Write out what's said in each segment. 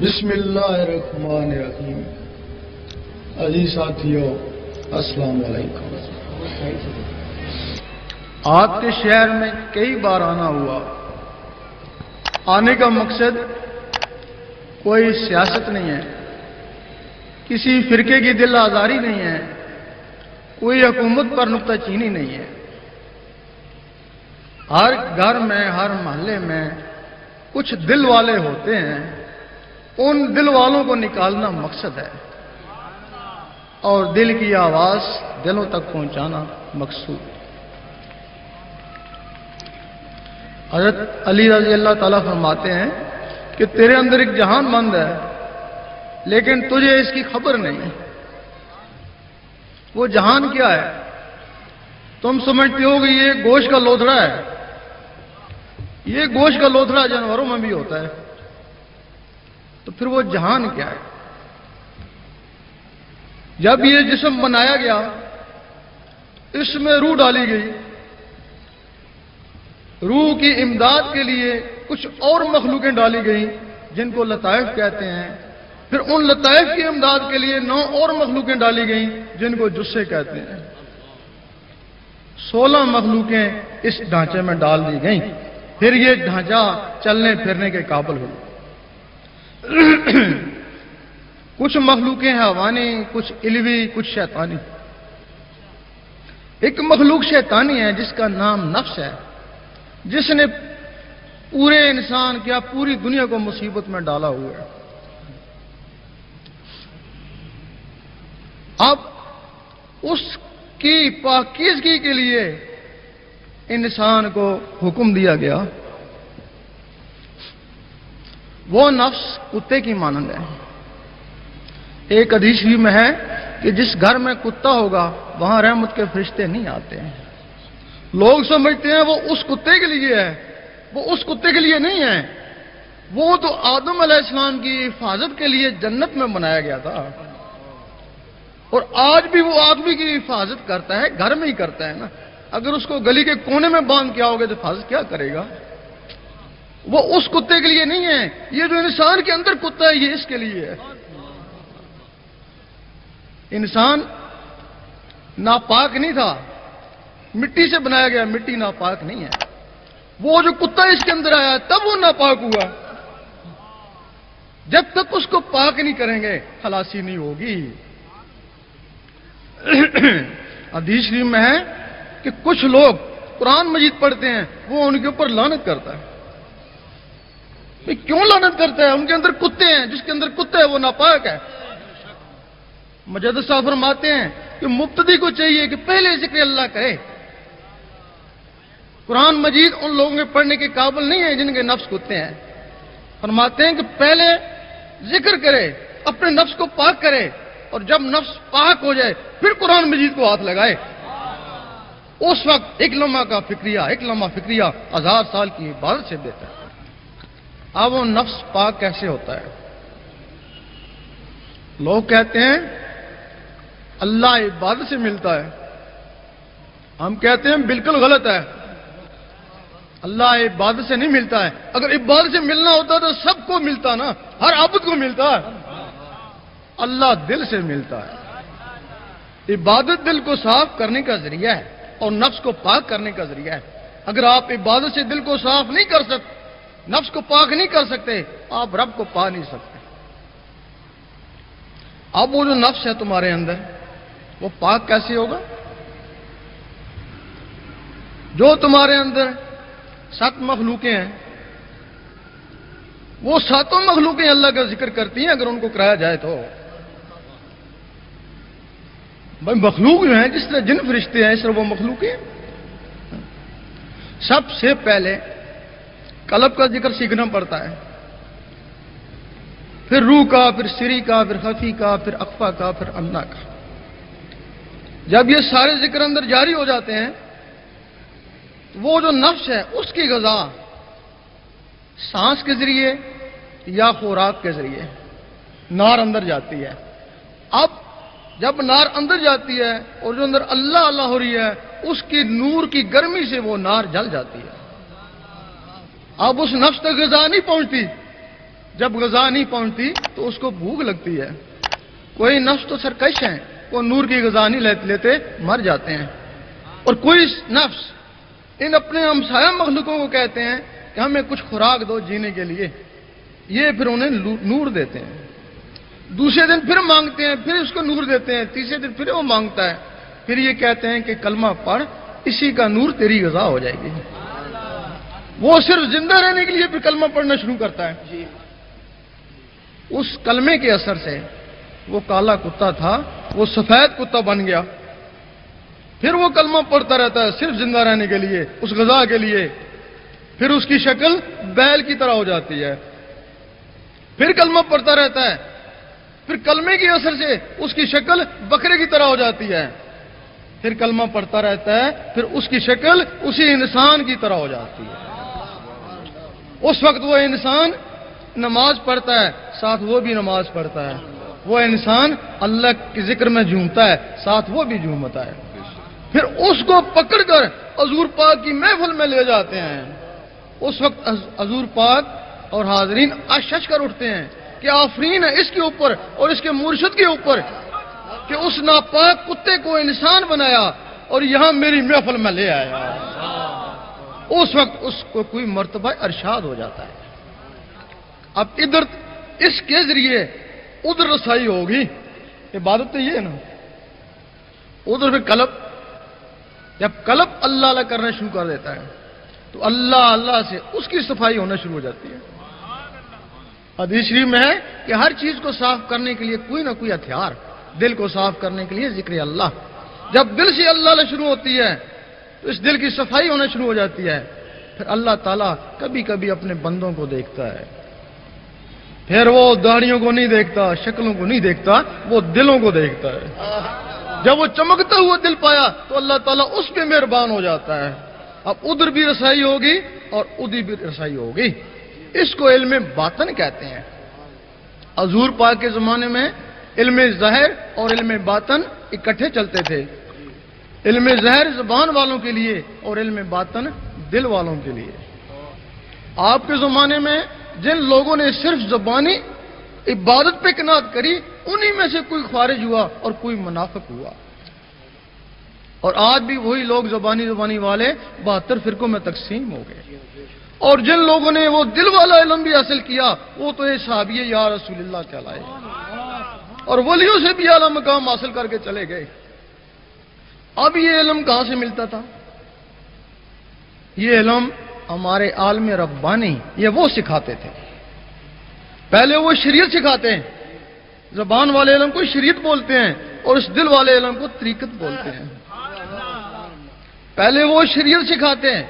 بسم اللہ الرحمن الرحیم۔ عزیز ساتھیو، السلام علیکم۔ آپ کے شہر میں کئی بار آنا ہوا۔ آنے کا مقصد کوئی سیاست نہیں ہے، کسی فرقے کی دل آزاری نہیں ہے، کوئی حکومت پر نکتہ چینی نہیں ہے۔ ہر گھر میں، ہر محلے میں کچھ دل والے ہوتے ہیں، ان دل والوں کو نکالنا مقصد ہے، اور دل کی آواز دلوں تک پہنچانا مقصود۔ حضرت علی رضی اللہ تعالیٰ فرماتے ہیں کہ تیرے اندر ایک جہان مند ہے، لیکن تجھے اس کی خبر نہیں۔ وہ جہان کیا ہے؟ تم سمجھتے ہو کہ یہ گوشت کا لوتھڑا ہے۔ یہ گوشت کا لوتھڑا جانوروں میں بھی ہوتا ہے، تو پھر وہ جہان کیا ہے؟ جب یہ جسم بنایا گیا، اس میں روح ڈالی گئی، روح کی امداد کے لیے کچھ اور مخلوقیں ڈالی گئیں جن کو لطائف کہتے ہیں، پھر ان لطائف کی امداد کے لیے 9 اور مخلوقیں ڈالی گئیں جن کو جثے کہتے ہیں۔ 16 مخلوقیں اس ڈھانچے میں ڈال دی گئیں، پھر یہ ڈھانچہ چلنے پھرنے کے قابل ہو۔ کچھ مخلوقیں حیوانی، کچھ علوی، کچھ شیطانی۔ ایک مخلوق شیطانی ہے جس کا نام نفس ہے، جس نے پورے انسان کیا پوری دنیا کو مصیبت میں ڈالا ہوا ہے۔ اب اس کی پاکیزگی کے لیے انسان کو حکم دیا گیا۔ وہ نفس کتے کی مانند ہے۔ ایک حدیث بھی میں ہے کہ جس گھر میں کتا ہوگا وہاں رحمت کے فرشتے نہیں آتے ہیں۔ لوگ سمجھتے ہیں وہ اس کتے کے لیے ہے، وہ اس کتے کے لیے نہیں ہے، وہ تو آدم علیہ السلام کی حفاظت کے لیے جنت میں بنایا گیا تھا، اور آج بھی وہ آدمی کی حفاظت کرتا ہے، گھر میں ہی کرتا ہے نا۔ اگر اس کو گلی کے کونے میں باندھ کے آؤ گے تو حفاظت کیا کرے گا؟ وہ اس کتے کے لیے نہیں ہے۔ یہ جو انسان کے اندر کتا ہے، یہ اس کے لیے ہے۔ انسان ناپاک نہیں تھا، مٹی سے بنایا گیا، مٹی ناپاک نہیں ہے۔ وہ جو کتا اس کے اندر آیا تب وہ ناپاک ہوا۔ جب تک اس کو پاک نہیں کریں گے خلاصی نہیں ہوگی۔ حدیث شریف میں ہے کہ کچھ لوگ قرآن مجید پڑھتے ہیں، وہ ان کے اوپر لعنت کرتا ہے۔ کیوں لعنت کرتا ہے؟ ان کے اندر کتے ہیں، جس کے اندر کتا ہے وہ ناپاک ہے۔ مجدد صاحب فرماتے ہیں کہ مبتدی کو چاہیے کہ پہلے ذکر اللہ کرے۔ قرآن مجید ان لوگوں کے پڑھنے کے قابل نہیں ہے جن کے نفس کتے ہیں۔ فرماتے ہیں کہ پہلے ذکر کرے، اپنے نفس کو پاک کرے، اور جب نفس پاک ہو جائے پھر قرآن مجید کو ہاتھ لگائے۔ اس وقت ایک لمحہ کا فکریہ، ایک لمحہ فکریہ 1000 سال کی عبادت سے بہتر ہے۔ اب وہ نفس پاک کیسے ہوتا ہے؟ لوگ کہتے ہیں اللہ عبادت سے ملتا ہے، ہم کہتے ہیں بالکل غلط ہے۔ اللہ عبادت سے نہیں ملتا ہے۔ اگر عبادت سے ملنا ہوتا تو سب کو ملتا نا، ہر عبد کو ملتا ہے۔ اللہ دل سے ملتا ہے۔ عبادت دل کو صاف کرنے کا ذریعہ ہے اور نفس کو پاک کرنے کا ذریعہ ہے۔ اگر آپ عبادت سے دل کو صاف نہیں کر سکتے، نفس کو پاک نہیں کر سکتے، آپ رب کو پا نہیں سکتے۔ اب وہ جو نفس ہے تمہارے اندر، وہ پاک کیسے ہوگا؟ جو تمہارے اندر 7 مخلوقیں ہیں، وہ 7 مخلوقیں اللہ کا ذکر کرتی ہیں اگر ان کو کرایا جائے تو۔ بھائی مخلوق جو ہیں، جس طرح جن فرشتے ہیں اس طرح وہ مخلوق ہیں۔ سب سے پہلے قلب کا ذکر سیکھنا پڑتا ہے، پھر روح کا، پھر سری کا، پھر خفی کا، پھر اخفا کا، پھر انا کا۔ جب یہ سارے ذکر اندر جاری ہو جاتے ہیں، وہ جو نفس ہے اس کی غذا سانس کے ذریعے یا خوراک کے ذریعے نار اندر جاتی ہے۔ اب جب نار اندر جاتی ہے اور جو اندر اللہ اللہ ہو رہی ہے، اس کی نور کی گرمی سے وہ نار جل جاتی ہے۔ اب اس نفس تک غذا نہیں پہنچتی، جب غذا نہیں پہنچتی تو اس کو بھوک لگتی ہے۔ کوئی نفس تو سرکش ہیں، وہ نور کی غذا نہیں لیتے مر جاتے ہیں، اور کوئی نفس ان اپنے ہمسایہ مخلوقوں کو کہتے ہیں کہ ہمیں کچھ خوراک دو جینے کے لیے، یہ پھر انہیں نور دیتے ہیں۔ دوسرے دن پھر مانگتے ہیں، پھر اس کو نور دیتے ہیں، تیسرے دن پھر وہ مانگتا ہے، پھر یہ کہتے ہیں کہ کلمہ پڑھ، اسی کا نور تیری غذا ہو جائے گی۔ وہ صرف زندہ رہنے کے لیے پھر کلمہ پڑھنا شروع کرتا ہے۔ اس کلمے کے اثر سے وہ کالا کتا تھا، وہ سفید کتا بن گیا۔ پھر وہ کلمہ پڑھتا رہتا ہے صرف زندہ رہنے کے لیے، اس غذا کے لیے۔ پھر اس کی شکل بیل کی طرح ہو جاتی ہے، پھر کلمہ پڑھتا رہتا ہے، پھر کلمے کے اثر سے اس کی شکل بکرے کی طرح ہو جاتی ہے، پھر کلمہ پڑھتا رہتا ہے، پھر اس کی شکل اسی انسان کی طرح ہو جاتی ہے۔ اس وقت وہ انسان نماز پڑھتا ہے، ساتھ وہ بھی نماز پڑھتا ہے۔ وہ انسان اللہ کے ذکر میں جھومتا ہے، ساتھ وہ بھی جھومتا ہے۔ پھر اس کو پکڑ کر حضور پاک کی محفل میں لے جاتے ہیں۔ اس وقت حضور پاک اور حاضرین اشش کر اٹھتے ہیں کہ آفرین ہے اس کے اوپر اور اس کے مرشد کے اوپر کہ اس ناپاک کتے کو انسان بنایا اور یہاں میری محفل میں لے آیا۔ اس وقت اس کو کوئی مرتبہ ارشاد ہو جاتا ہے۔ اب ادھر اس کے ذریعے ادھر رسائی ہوگی، عبادت تو یہ ہے نا۔ ادھر پھر قلب، جب قلب اللہ اللہ کرنا شروع کر دیتا ہے تو اللہ اللہ سے اس کی صفائی ہونا شروع ہو جاتی ہے۔ حدیث شریف میں ہے کہ ہر چیز کو صاف کرنے کے لیے کوئی نہ کوئی ہتھیار، دل کو صاف کرنے کے لیے ذکر اللہ۔ جب دل سے اللہ اللہ شروع ہوتی ہے تو اس دل کی صفائی ہونا شروع ہو جاتی ہے۔ پھر اللہ تعالیٰ کبھی کبھی اپنے بندوں کو دیکھتا ہے، پھر وہ داڑھیوں کو نہیں دیکھتا، شکلوں کو نہیں دیکھتا، وہ دلوں کو دیکھتا ہے۔ جب وہ چمکتا ہوا دل پایا تو اللہ تعالیٰ اس پہ مہربان ہو جاتا ہے۔ اب ادھر بھی رسائی ہوگی اور ادھر بھی رسائی ہوگی۔ اس کو علم باطن کہتے ہیں۔ حضور پاک کے زمانے میں علم ظاہر اور علم باطن اکٹھے چلتے تھے۔ علم ظاہر زبان والوں کے لیے اور علم باطن دل والوں کے لیے۔ آپ کے زمانے میں جن لوگوں نے صرف زبانی عبادت پہ قناعت کری، انہی میں سے کوئی خارج ہوا اور کوئی منافق ہوا، اور آج بھی وہی لوگ زبانی والے 72 فرقوں میں تقسیم ہو گئے۔ اور جن لوگوں نے وہ دل والا علم بھی حاصل کیا، وہ تو یہ صحابی یا رسول اللہ کہلائے، اور ولیوں سے بھی اعلیٰ مقام حاصل کر کے چلے گئے۔ اب یہ علم کہاں سے ملتا تھا؟ یہ علم ہمارے عالم ربانی یہ وہ سکھاتے تھے۔ پہلے وہ شریعت سکھاتے ہیں، زبان والے علم کو شریعت بولتے ہیں اور اس دل والے علم کو طریقت بولتے ہیں۔ پہلے وہ شریعت سکھاتے ہیں،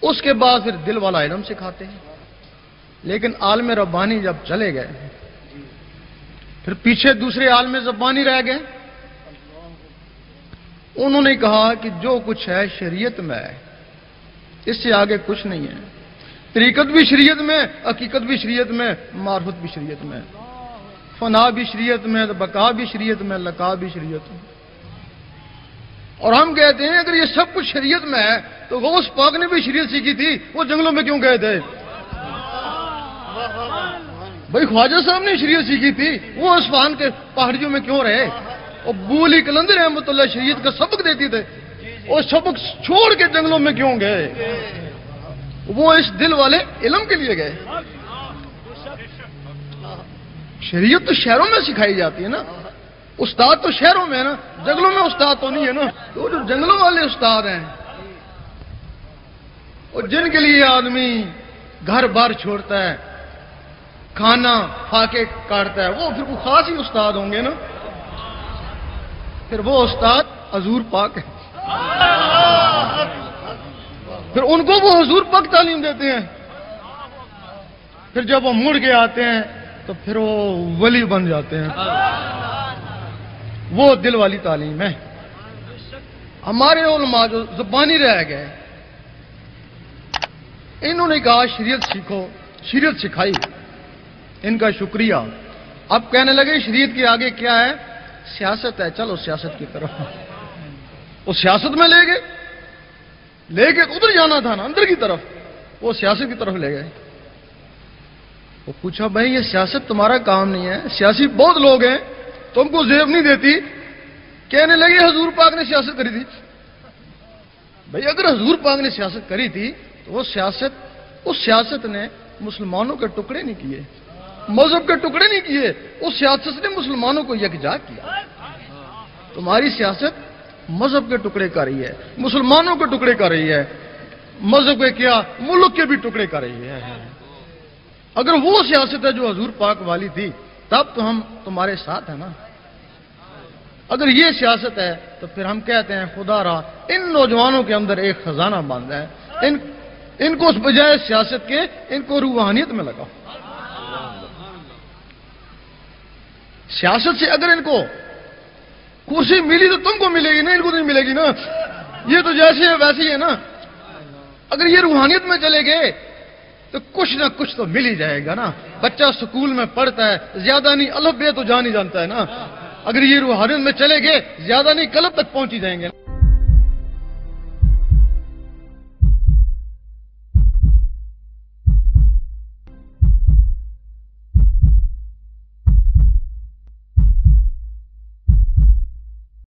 اس کے بعد پھر دل والا علم سکھاتے ہیں۔ لیکن عالم ربانی جب چلے گئے، پھر پیچھے دوسرے عالم زبانی رہ گئے۔ انہوں نے کہا کہ جو کچھ ہے شریعت میں ہے، اس سے آگے کچھ نہیں ہے۔ طریقت بھی شریعت میں، حقیقت بھی شریعت میں، معرفت بھی شریعت میں، فنا بھی شریعت میں، بقا بھی شریعت میں، لقا بھی شریعت میں۔ اور ہم کہتے ہیں اگر یہ سب کچھ شریعت میں ہے تو غوث پاک نے بھی شریعت سیکھی تھی، وہ جنگلوں میں کیوں گئے تھے؟ بھائی خواجہ صاحب نے شریعت سیکھی تھی، وہ اصفہان کے پہاڑیوں میں کیوں رہے؟ اور بولی کلندر رحمۃ اللہ شریعت کا سبق دیتی تھے، اور سبق چھوڑ کے جنگلوں میں کیوں گئے؟ وہ اس دل والے علم کے لیے گئے۔ شریعت تو شہروں میں سکھائی جاتی ہے نا، استاد تو شہروں میں ہے نا، جنگلوں میں استاد تو نہیں ہے نا۔ تو جو جنگلوں والے استاد ہیں، اور جن کے لیے آدمی گھر بار چھوڑتا ہے، کھانا پھاکے کاٹتا ہے، وہ پھر وہ خاص ہی استاد ہوں گے نا۔ پھر وہ استاد حضور پاک ہے۔ پھر ان کو وہ حضور پاک تعلیم دیتے ہیں. پھر جب وہ مڑ کے آتے ہیں تو پھر وہ ولی بن جاتے ہیں. وہ دل والی تعلیم ہے. ہمارے علماء جو زبانی رہ گئے، انہوں نے کہا شریعت سیکھو، شریعت سکھائی، ان کا شکریہ. اب کہنے لگے شریعت کے آگے کیا ہے؟ سیاست ہے، چلو سیاست کی طرف. وہ سیاست میں لے گئے ادھر جانا تھا نا، اندر کی طرف، وہ سیاست کی طرف لے گئے. وہ پوچھا بھائی یہ سیاست تمہارا کام نہیں ہے، سیاسی بہت لوگ ہیں، تم کو زیب نہیں دیتی. کہنے لگے حضور پاک نے سیاست کری تھی. بھائی اگر حضور پاک نے سیاست کری تھی تو وہ سیاست نے مسلمانوں کے ٹکڑے نہیں کیے، مذہب کے ٹکڑے نہیں کیے، اس سیاست نے مسلمانوں کو یکجا کیا. تمہاری سیاست مذہب کے ٹکڑے کر رہی ہے، مسلمانوں کے ٹکڑے کر رہی ہے، مذہب کے کیا ملک کے بھی ٹکڑے کر رہی ہے. اگر وہ سیاست ہے جو حضور پاک والی تھی تب تو ہم تمہارے ساتھ ہیں نا. اگر یہ سیاست ہے تو پھر ہم کہتے ہیں خدا را ان نوجوانوں کے اندر ایک خزانہ بند ہے، ان کو اس بجائے سیاست کے ان کو روحانیت میں لگاؤ. سیاست سے اگر ان کو کرسی ملی تو تم کو ملے گی نا، ان کو نہیں ملے گی نا. یہ تو جیسے ہے ویسے ہی ہے نا. اگر یہ روحانیت میں چلے گئے تو کچھ نہ کچھ تو مل ہی جائے گا نا. بچہ سکول میں پڑھتا ہے، زیادہ نہیں الف بے تو جان ہی جانتا ہے نا. اگر یہ روحانیت میں چلے گئے زیادہ نہیں قلب تک پہنچ ہی جائیں گے.